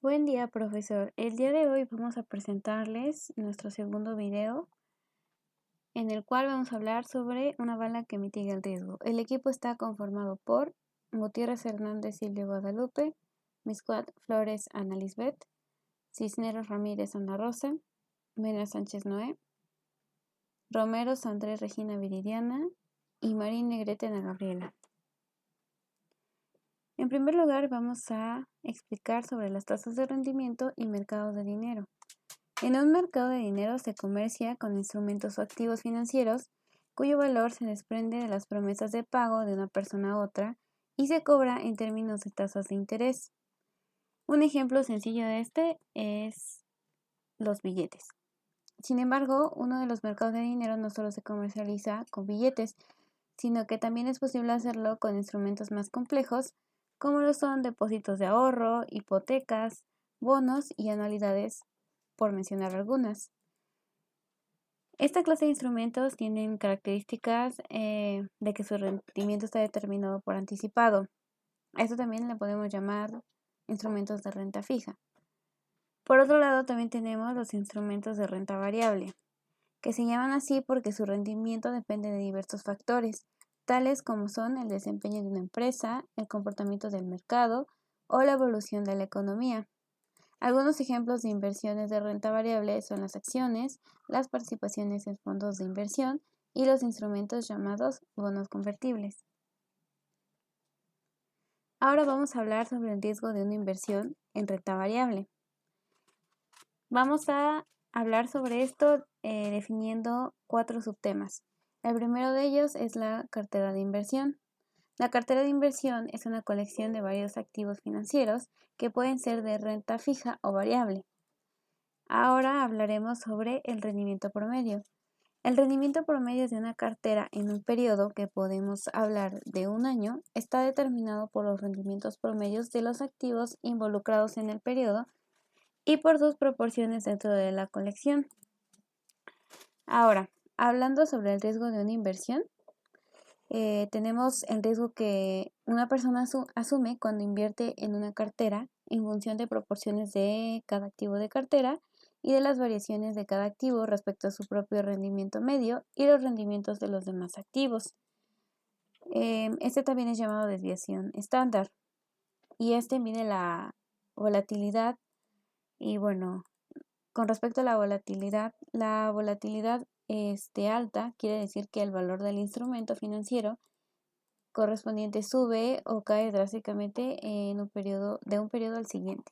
Buen día, profesor. El día de hoy vamos a presentarles nuestro segundo video, en el cual vamos a hablar sobre una bala que mitiga el riesgo. El equipo está conformado por Gutiérrez Hernández Silvio Guadalupe, Miscuat Flores Ana Lisbeth, Cisneros Ramírez Ana Rosa, Mena Sánchez Noé, Romero Sandrés Regina Viridiana y Marín Negrete Ana Gabriela. En primer lugar, vamos a explicar sobre las tasas de rendimiento y mercados de dinero. En un mercado de dinero se comercia con instrumentos o activos financieros cuyo valor se desprende de las promesas de pago de una persona a otra y se cobra en términos de tasas de interés. Un ejemplo sencillo de este es los billetes. Sin embargo, uno de los mercados de dinero no solo se comercializa con billetes, sino que también es posible hacerlo con instrumentos más complejos, como lo son depósitos de ahorro, hipotecas, bonos y anualidades, por mencionar algunas. Esta clase de instrumentos tienen características de que su rendimiento está determinado por anticipado. A esto también le podemos llamar instrumentos de renta fija. Por otro lado, también tenemos los instrumentos de renta variable, que se llaman así porque su rendimiento depende de diversos factores, tales como son el desempeño de una empresa, el comportamiento del mercado o la evolución de la economía. Algunos ejemplos de inversiones de renta variable son las acciones, las participaciones en fondos de inversión y los instrumentos llamados bonos convertibles. Ahora vamos a hablar sobre el riesgo de una inversión en renta variable. Vamos a hablar sobre esto definiendo 4 subtemas. El primero de ellos es la cartera de inversión. La cartera de inversión es una colección de varios activos financieros que pueden ser de renta fija o variable. Ahora hablaremos sobre el rendimiento promedio. El rendimiento promedio de una cartera en un periodo, que podemos hablar de un año, está determinado por los rendimientos promedios de los activos involucrados en el periodo y por sus proporciones dentro de la colección. Ahora, hablando sobre el riesgo de una inversión, tenemos el riesgo que una persona asume cuando invierte en una cartera en función de proporciones de cada activo de cartera y de las variaciones de cada activo respecto a su propio rendimiento medio y los rendimientos de los demás activos. Este también es llamado desviación estándar y este mide la volatilidad. Y bueno, con respecto a la volatilidad alta quiere decir que el valor del instrumento financiero correspondiente sube o cae drásticamente de un periodo al siguiente.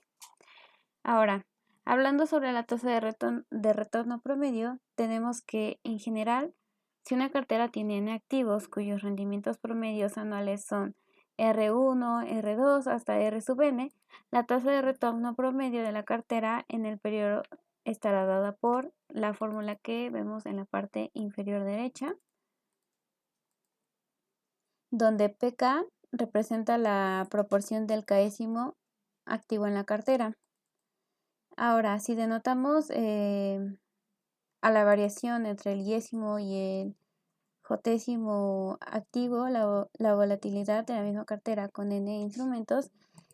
Ahora, hablando sobre la tasa de retorno promedio, tenemos que en general, si una cartera tiene activos cuyos rendimientos promedios anuales son R1, R2 hasta R sub n, la tasa de retorno promedio de la cartera en el periodo estará dada por la fórmula que vemos en la parte inferior derecha, donde PK representa la proporción del késimo activo en la cartera. Ahora, si denotamos a la variación entre el yésimo y el jotésimo activo, la volatilidad de la misma cartera con n instrumentos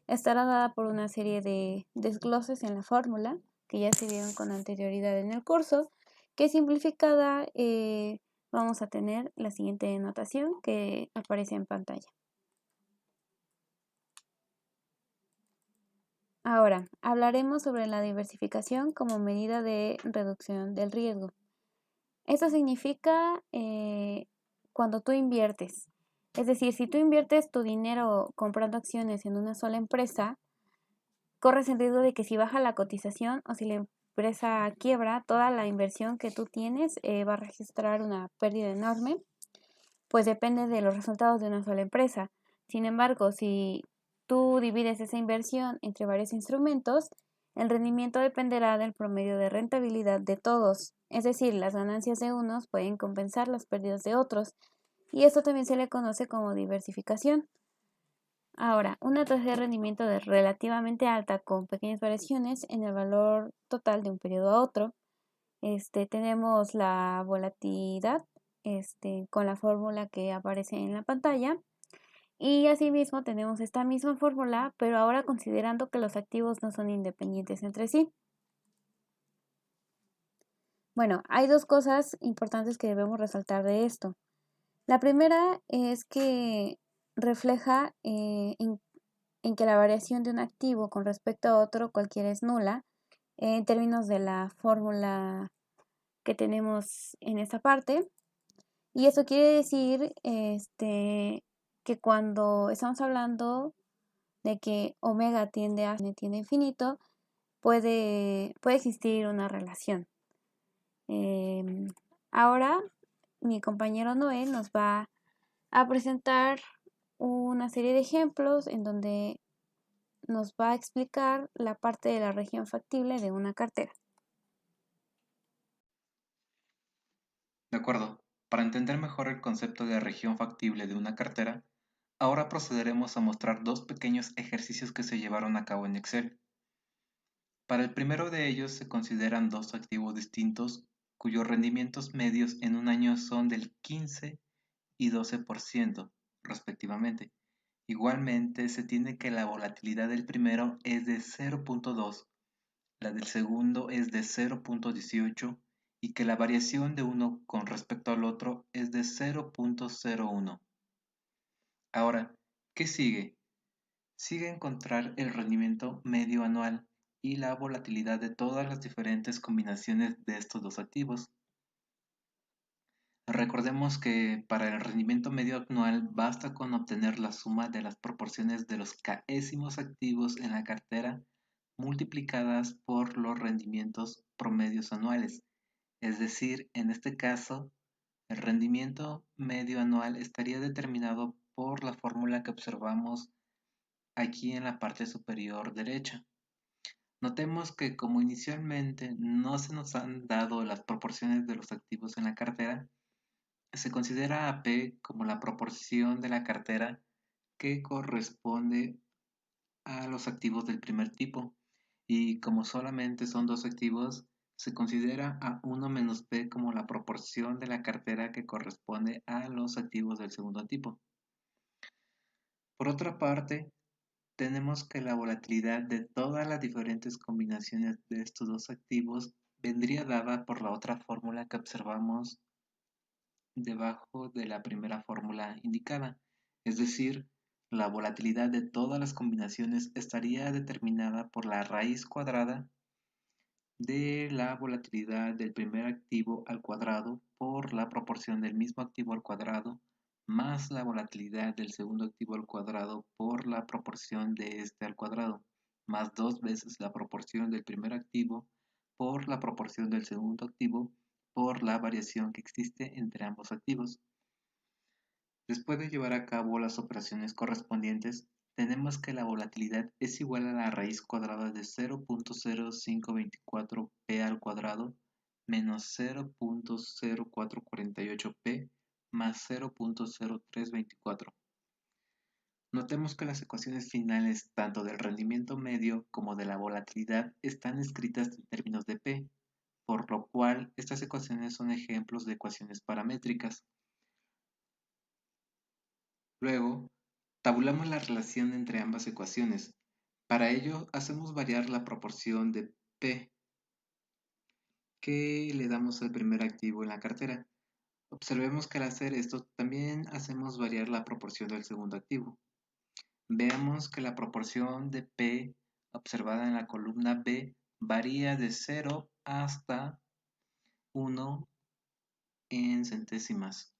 estará dada por una serie de desgloses en la fórmula que ya se vieron con anterioridad en el curso, que simplificada vamos a tener la siguiente notación que aparece en pantalla. Ahora, hablaremos sobre la diversificación como medida de reducción del riesgo. Esto significa cuando tú inviertes. Es decir, si tú inviertes tu dinero comprando acciones en una sola empresa, corres el riesgo de que si baja la cotización o si la empresa quiebra, toda la inversión que tú tienes va a registrar una pérdida enorme, pues depende de los resultados de una sola empresa. Sin embargo, si tú divides esa inversión entre varios instrumentos, el rendimiento dependerá del promedio de rentabilidad de todos, es decir, las ganancias de unos pueden compensar las pérdidas de otros, y esto también se le conoce como diversificación. Ahora, una tasa de rendimiento relativamente alta con pequeñas variaciones en el valor total de un periodo a otro. Tenemos la volatilidad con la fórmula que aparece en la pantalla Y asimismo tenemos esta misma fórmula, pero ahora considerando que los activos no son independientes entre sí. Bueno, hay dos cosas importantes que debemos resaltar de esto. La primera es que refleja en que la variación de un activo con respecto a otro cualquiera es nula en términos de la fórmula que tenemos en esta parte. Y eso quiere decir que cuando estamos hablando de que omega tiende a infinito, puede existir una relación. Ahora mi compañero Noé nos va a presentar una serie de ejemplos en donde nos va a explicar la parte de la región factible de una cartera. De acuerdo, para entender mejor el concepto de región factible de una cartera, ahora procederemos a mostrar dos pequeños ejercicios que se llevaron a cabo en Excel. Para el primero de ellos se consideran dos activos distintos cuyos rendimientos medios en un año son del 15 y 12%, respectivamente. Igualmente, se tiene que la volatilidad del primero es de 0.2, la del segundo es de 0.18 y que la variación de uno con respecto al otro es de 0.01. Ahora, ¿qué sigue? Sigue encontrar el rendimiento medio anual y la volatilidad de todas las diferentes combinaciones de estos dos activos. Recordemos que para el rendimiento medio anual basta con obtener la suma de las proporciones de los k'ésimos activos en la cartera multiplicadas por los rendimientos promedios anuales. Es decir, en este caso, el rendimiento medio anual estaría determinado por la fórmula que observamos aquí en la parte superior derecha. Notemos que como inicialmente no se nos han dado las proporciones de los activos en la cartera, se considera a P como la proporción de la cartera que corresponde a los activos del primer tipo, y como solamente son dos activos, se considera a 1 menos P como la proporción de la cartera que corresponde a los activos del segundo tipo. Por otra parte, tenemos que la volatilidad de todas las diferentes combinaciones de estos dos activos vendría dada por la otra fórmula que observamos debajo de la primera fórmula indicada, es decir, la volatilidad de todas las combinaciones estaría determinada por la raíz cuadrada de la volatilidad del primer activo al cuadrado por la proporción del mismo activo al cuadrado más la volatilidad del segundo activo al cuadrado por la proporción de este al cuadrado, más dos veces la proporción del primer activo por la proporción del segundo activo por la variación que existe entre ambos activos. Después de llevar a cabo las operaciones correspondientes, tenemos que la volatilidad es igual a la raíz cuadrada de 0.0524 p al cuadrado menos 0.0448 p más 0.0324. Notemos que las ecuaciones finales tanto del rendimiento medio como de la volatilidad están escritas en términos de p, por lo cual estas ecuaciones son ejemplos de ecuaciones paramétricas. Luego, tabulamos la relación entre ambas ecuaciones. Para ello, hacemos variar la proporción de P que le damos al primer activo en la cartera. Observemos que al hacer esto también hacemos variar la proporción del segundo activo. Veamos que la proporción de P observada en la columna B varía de 0 hasta 1 en centésimas.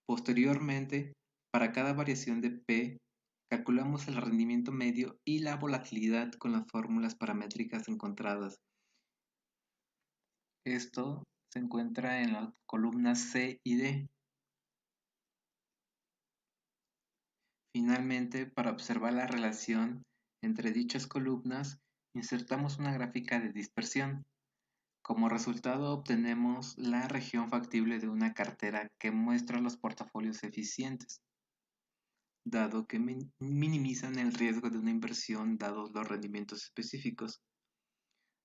Posteriormente, para cada variación de P, calculamos el rendimiento medio y la volatilidad con las fórmulas paramétricas encontradas. Esto se encuentra en las columnas C y D. Finalmente, para observar la relación entre dichas columnas, insertamos una gráfica de dispersión. Como resultado obtenemos la región factible de una cartera que muestra los portafolios eficientes, dado que minimizan el riesgo de una inversión dados los rendimientos específicos.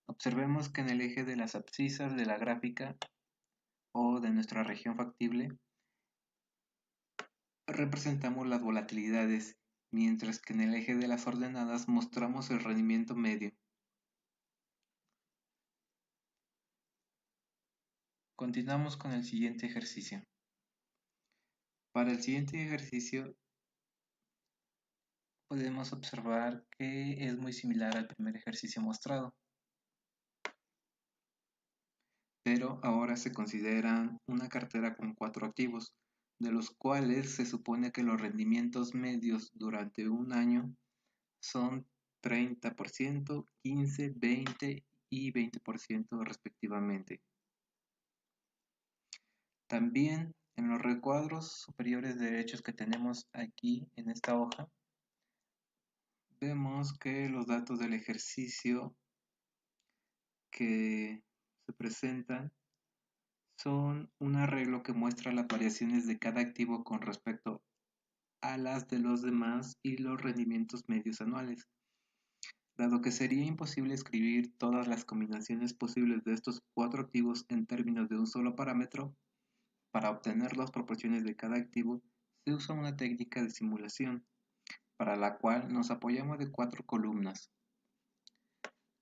Observemos que en el eje de las abscisas de la gráfica o de nuestra región factible representamos las volatilidades, mientras que en el eje de las ordenadas mostramos el rendimiento medio. Continuamos con el siguiente ejercicio. Para el siguiente ejercicio podemos observar que es muy similar al primer ejercicio mostrado, pero ahora se considera una cartera con 4 activos, de los cuales se supone que los rendimientos medios durante un año son 30%, 15%, 20% y 20% respectivamente. También en los recuadros superiores derechos que tenemos aquí en esta hoja, vemos que los datos del ejercicio que se presentan son un arreglo que muestra las variaciones de cada activo con respecto a las de los demás y los rendimientos medios anuales. Dado que sería imposible escribir todas las combinaciones posibles de estos 4 activos en términos de un solo parámetro, para obtener las proporciones de cada activo se usa una técnica de simulación, para la cual nos apoyamos de 4 columnas,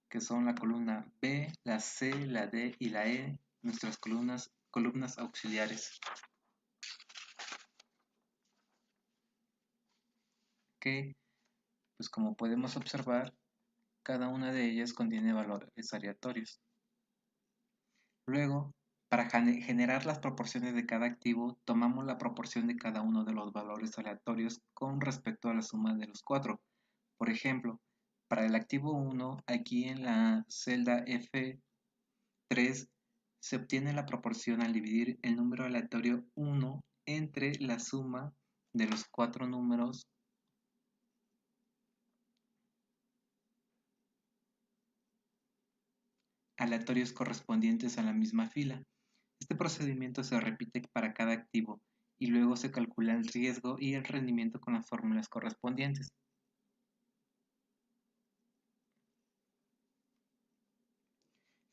que son la columna B, la C, la D y la E, nuestras columnas auxiliares, que, pues como podemos observar, cada una de ellas contiene valores aleatorios. Luego, para generar las proporciones de cada activo, tomamos la proporción de cada uno de los valores aleatorios con respecto a la suma de los 4. Por ejemplo, para el activo 1, aquí en la celda F3, se obtiene la proporción al dividir el número aleatorio 1 entre la suma de los 4 números aleatorios correspondientes a la misma fila. Este procedimiento se repite para cada activo y luego se calcula el riesgo y el rendimiento con las fórmulas correspondientes.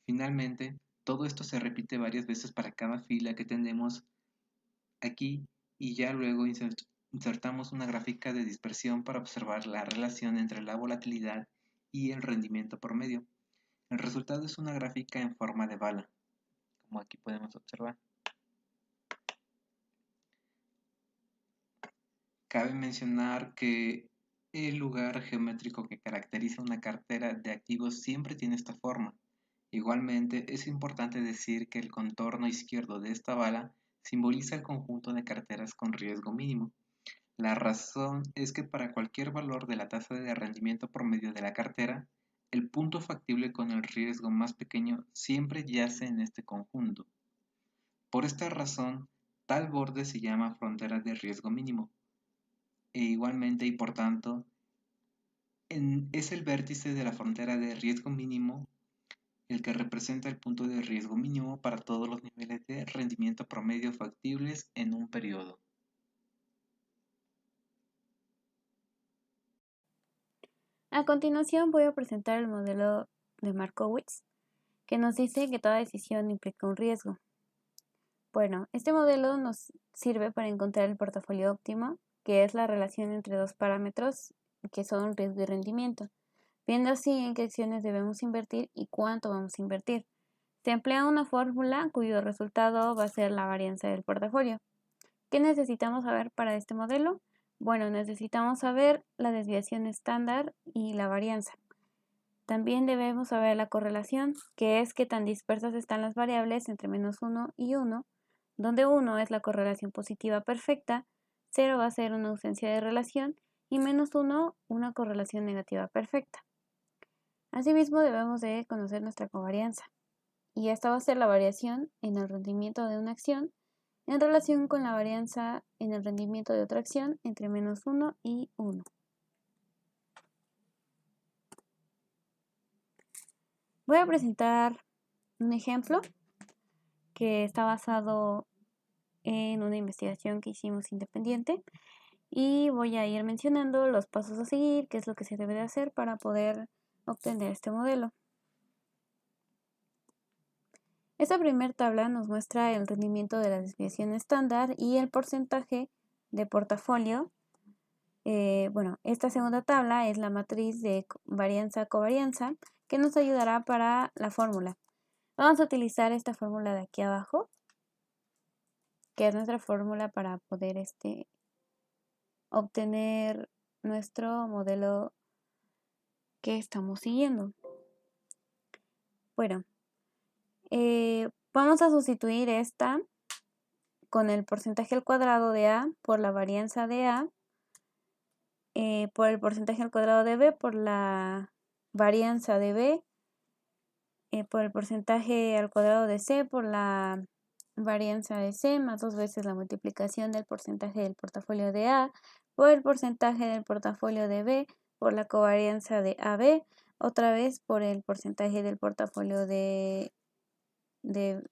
Finalmente, todo esto se repite varias veces para cada fila que tenemos aquí y ya luego insertamos una gráfica de dispersión para observar la relación entre la volatilidad y el rendimiento promedio. El resultado es una gráfica en forma de bala, como aquí podemos observar. Cabe mencionar que el lugar geométrico que caracteriza una cartera de activos siempre tiene esta forma. Igualmente, es importante decir que el contorno izquierdo de esta bala simboliza el conjunto de carteras con riesgo mínimo. La razón es que para cualquier valor de la tasa de rendimiento promedio de la cartera, el punto factible con el riesgo más pequeño siempre yace en este conjunto. Por esta razón, tal borde se llama frontera de riesgo mínimo. E igualmente y por tanto, es el vértice de la frontera de riesgo mínimo el que representa el punto de riesgo mínimo para todos los niveles de rendimiento promedio factibles en un periodo. A continuación voy a presentar el modelo de Markowitz, que nos dice que toda decisión implica un riesgo. Bueno, este modelo nos sirve para encontrar el portafolio óptimo, que es la relación entre dos parámetros que son riesgo y rendimiento, viendo así en qué acciones debemos invertir y cuánto vamos a invertir. Se emplea una fórmula cuyo resultado va a ser la varianza del portafolio. ¿Qué necesitamos saber para este modelo? Bueno, necesitamos saber la desviación estándar y la varianza. También debemos saber la correlación, que es qué tan dispersas están las variables entre -1 y 1, donde 1 es la correlación positiva perfecta, 0 va a ser una ausencia de relación y -1 una correlación negativa perfecta. Asimismo, debemos de conocer nuestra covarianza, y esta va a ser la variación en el rendimiento de una acción en relación con la varianza en el rendimiento de otra acción entre -1 y 1. Voy a presentar un ejemplo que está basado en una investigación que hicimos independiente y voy a ir mencionando los pasos a seguir, qué es lo que se debe de hacer para poder obtener este modelo. Esta primera tabla nos muestra el rendimiento de la desviación estándar y el porcentaje de portafolio. Bueno, esta segunda tabla es la matriz de varianza-covarianza que nos ayudará para la fórmula. Vamos a utilizar esta fórmula de aquí abajo, que es nuestra fórmula para poder obtener nuestro modelo que estamos siguiendo. Bueno, vamos a sustituir esta con el porcentaje al cuadrado de A por la varianza de A, por el porcentaje al cuadrado de B por la varianza de B, por el porcentaje al cuadrado de C por la varianza de C, más 2 veces la multiplicación del porcentaje del portafolio de A por el porcentaje del portafolio de B por la covarianza de AB, otra vez por el porcentaje del portafolio de B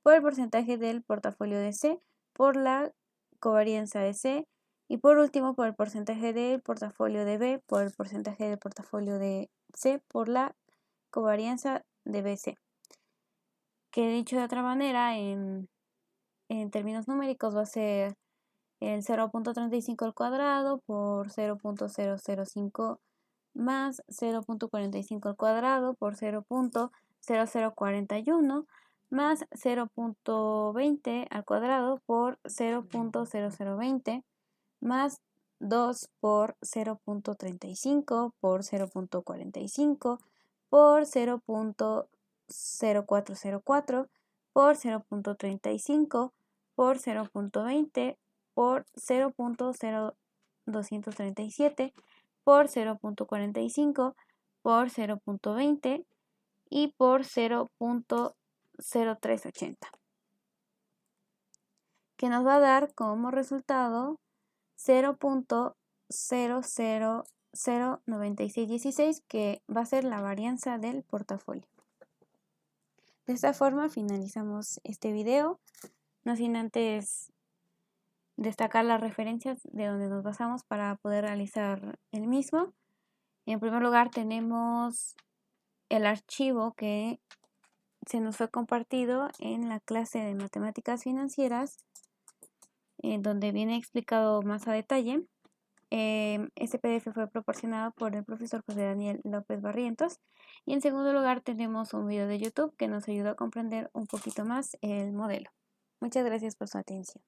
por el porcentaje del portafolio de C por la covarianza de C y por último por el porcentaje del portafolio de B por el porcentaje del portafolio de C por la covarianza de BC. Que dicho de otra manera, en términos numéricos va a ser el 0.35 al cuadrado por 0.005 más 0.45 al cuadrado por 0.0041 más 0.20 al cuadrado por 0.0020 más 2 por 0.35 por 0.45 por 0.0404 por 0.35 por 0.20 por 0.0237 por 0.45 por 0.20 y por 0.0380, que nos va a dar como resultado 0.009616, que va a ser la varianza del portafolio. De esta forma finalizamos este video, no sin antes destacar las referencias de donde nos basamos para poder realizar el mismo. En primer lugar tenemos el archivo que se nos fue compartido en la clase de matemáticas financieras, donde viene explicado más a detalle. Este PDF fue proporcionado por el profesor José Daniel López Barrientos. Y en segundo lugar tenemos un video de YouTube que nos ayudó a comprender un poquito más el modelo. Muchas gracias por su atención.